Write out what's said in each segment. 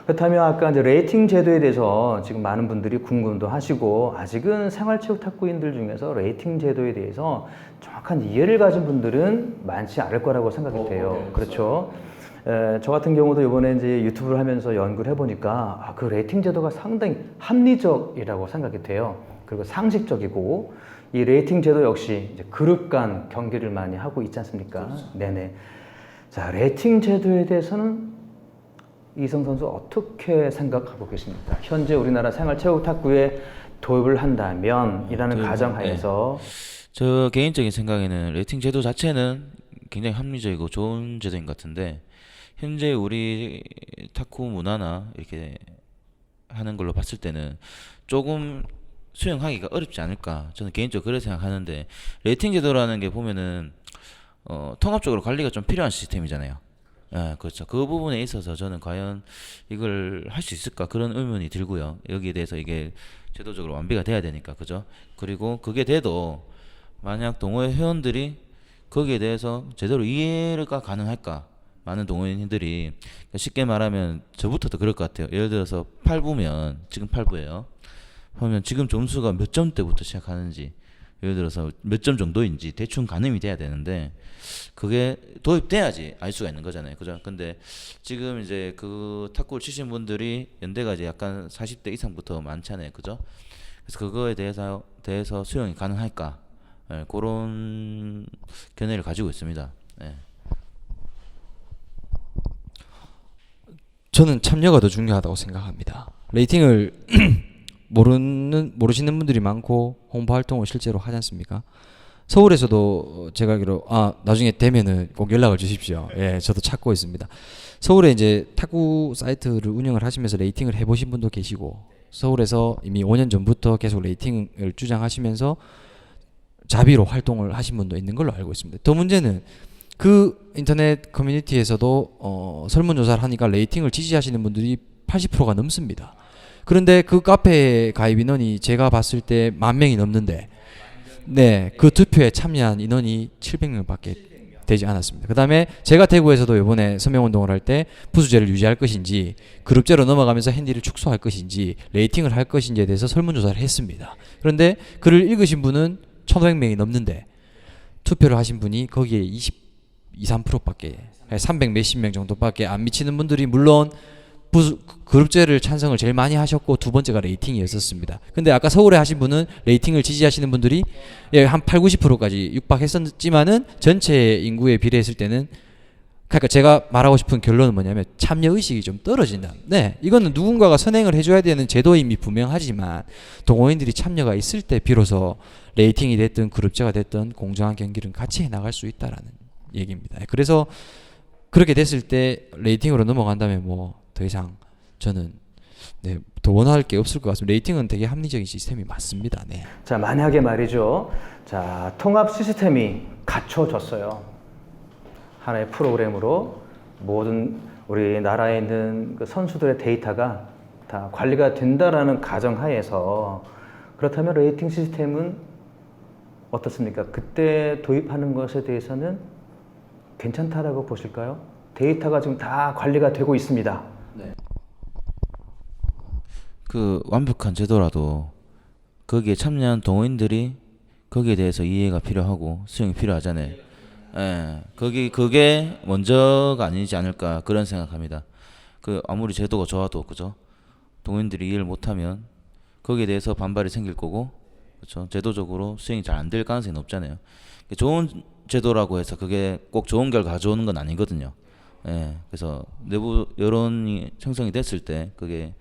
그렇다면 아까 이제 레이팅 제도에 대해서 지금 많은 분들이 궁금도 하시고 아직은 생활체육 탁구인들 중에서 레이팅 제도에 대해서 정확한 이해를 가진 분들은 많지 않을 거라고 생각이 돼요. 그렇죠. 저 같은 경우도 이번에 이제 유튜브를 하면서 연구를 해보니까 그 레이팅 제도가 상당히 합리적이라고 생각이 돼요. 그리고 상식적이고 이 레이팅 제도 역시 이제 그룹 간 경기를 많이 하고 있지 않습니까? 그렇죠. 네네. 자, 레이팅 제도에 대해서는 이성 선수 어떻게 생각하고 계십니까? 현재 우리나라 생활체육탁구에 도입을 한다면이라는 가정하에서 저 개인적인 생각에는 레이팅 제도 자체는 굉장히 합리적이고 좋은 제도인 것 같은데 현재 우리 탁구 문화나 이렇게 하는 걸로 봤을 때는 조금 수용하기가 어렵지 않을까 저는 개인적으로 그렇게 생각하는데 레이팅 제도라는 게 보면은 통합적으로 관리가 좀 필요한 시스템이잖아요. 예, 그렇죠. 그 부분에 있어서 저는 과연 이걸 할 수 있을까 그런 의문이 들고요. 여기에 대해서 이게 제도적으로 완비가 돼야 되니까 그죠. 그리고 그게 돼도 만약 동호회 회원들이 거기에 대해서 제대로 이해가 가능할까? 많은 동호인들이 쉽게 말하면 저부터도 그럴 것 같아요. 예를 들어서 8부면 지금 8부예요. 그러면 지금 점수가 몇 점대부터 시작하는지 예를 들어서 몇 점 정도인지 대충 가늠이 돼야 되는데 그게 도입돼야지 알 수가 있는 거잖아요. 그죠? 근데 지금 이제 그 탁구를 치신 분들이 연대가 이제 약간 40대 이상부터 많잖아요. 그죠? 그래서 그거에 대해서 수용이 가능할까? 예, 그런 견해를 가지고 있습니다. 예. 저는 참여가 더 중요하다고 생각합니다. 레이팅을 모르시는 분들이 많고 홍보 활동을 실제로 하지 않습니까? 서울에서도 제가 알기로 나중에 되면은 꼭 연락을 주십시오. 예, 저도 찾고 있습니다. 서울에 이제 탁구 사이트를 운영을 하시면서 레이팅을 해보신 분도 계시고 서울에서 이미 5년 전부터 계속 레이팅을 주장하시면서 자비로 활동을 하신 분도 있는 걸로 알고 있습니다. 더 문제는 그 인터넷 커뮤니티에서도 설문조사를 하니까 레이팅을 지지하시는 분들이 80%가 넘습니다. 그런데 그 카페 가입 인원이 제가 봤을 때 10,000명이 넘는데 네, 그 투표에 참여한 인원이 700명밖에 되지 않았습니다. 그 다음에 제가 대구에서도 이번에 서명운동을 할 때 부수제를 유지할 것인지 그룹제로 넘어가면서 핸디를 축소할 것인지 레이팅을 할 것인지에 대해서 설문조사를 했습니다. 그런데 글을 읽으신 분은 1,500명이 넘는데 투표를 하신 분이 거기에 23%밖에 300 몇십 명 정도밖에 안 미치는 분들이 물론 그룹제를 찬성을 제일 많이 하셨고 두 번째가 레이팅이었었습니다. 근데 아까 서울에 하신 분은 레이팅을 지지하시는 분들이 한 8, 90%까지 육박했었지만은 전체 인구에 비례했을 때는 그러니까 제가 말하고 싶은 결론은 뭐냐면 참여의식이 좀 떨어진다. 네, 이거는 누군가가 선행을 해줘야 되는 제도임이 분명하지만 동호인들이 참여가 있을 때 비로소 레이팅이 됐든 그룹제가 됐든 공정한 경기를 같이 해나갈 수 있다라는 얘기입니다. 그래서 그렇게 됐을 때 레이팅으로 넘어간다면 뭐 더 이상 저는 더 원할 게 없을 것 같습니다. 레이팅은 되게 합리적인 시스템이 맞습니다. 네. 자, 만약에 말이죠. 자, 통합 시스템이 갖춰졌어요. 하나의 프로그램으로 모든 우리 나라에 있는 그 선수들의 데이터가 다 관리가 된다라는 가정하에서 그렇다면 레이팅 시스템은 어떻습니까? 그때 도입하는 것에 대해서는 괜찮다라고 보실까요? 데이터가 지금 다 관리가 되고 있습니다. 네. 그 완벽한 제도라도 거기에 참여한 동호인들이 거기에 대해서 이해가 필요하고 수용이 필요하잖아요. 예, 그게 먼저가 아니지 않을까 그런 생각합니다. 그 아무리 제도가 좋아도 그죠? 동호인들이 이해를 못하면 거기에 대해서 반발이 생길 거고, 그렇죠? 제도적으로 수행이 잘 안 될 가능성이 높잖아요. 좋은 제도라고 해서 그게 꼭 좋은 결과 가져오는 건 아니거든요. 예, 그래서 내부 여론이 형성이 됐을 때 그게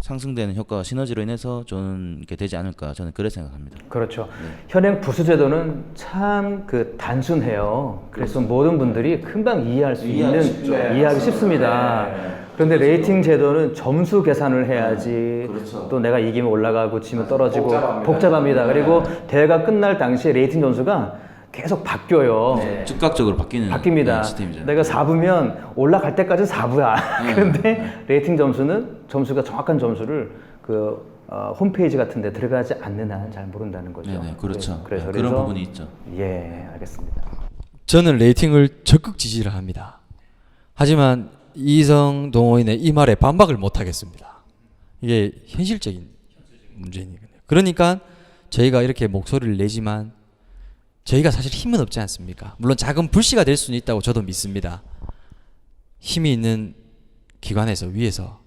상승되는 효과가 시너지로 인해서 좋은 게 되지 않을까 저는 그렇게 생각합니다. 그렇죠. 현행 부수제도는 참 그 단순해요. 그래서 모든 분들이 금방 이해할 수 있는 이해하기 쉽습니다. 그런데 레이팅 제도는 점수 계산을 해야지 또 내가 이기면 올라가고 지면 떨어지고 복잡합니다. 그리고 대회가 끝날 당시에 레이팅 점수가 계속 바뀌어요. 즉각적으로 바뀝니다. 시스템이잖아요. 내가 4부면 올라갈 때까지 4부야. 그런데 레이팅 점수가 정확한 점수를 홈페이지 같은 데 들어가지 않는 한 잘 모른다는 거죠. 네네, 그렇죠. 그래서 그런 부분이 있죠. 예, 알겠습니다. 저는 레이팅을 적극 지지를 합니다. 하지만 이성 동호인의 이 말에 반박을 못 하겠습니다. 이게 현실적인 문제니까요. 그러니까 저희가 이렇게 목소리를 내지만 저희가 사실 힘은 없지 않습니까? 물론 작은 불씨가 될 수는 있다고 저도 믿습니다. 힘이 있는 기관에서 위에서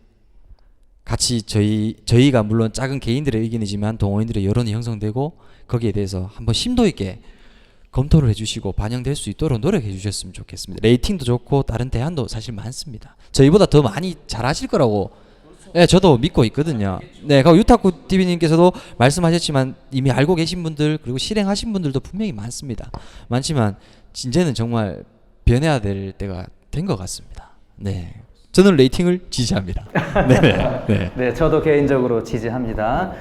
같이 저희가 물론 작은 개인들의 의견이지만 동호인들의 여론이 형성되고 거기에 대해서 한번 심도 있게 검토를 해주시고 반영될 수 있도록 노력해 주셨으면 좋겠습니다. 레이팅도 좋고 다른 대안도 사실 많습니다. 저희보다 더 많이 잘하실 거라고 네, 저도 믿고 있거든요. 네, 그리고 유타쿠 TV님께서도 말씀하셨지만 이미 알고 계신 분들 그리고 실행하신 분들도 분명히 많습니다. 많지만 이제는 정말 변해야 될 때가 된 것 같습니다. 네, 저는 레이팅을 지지합니다. 네, 네. 네, 저도 개인적으로 지지합니다.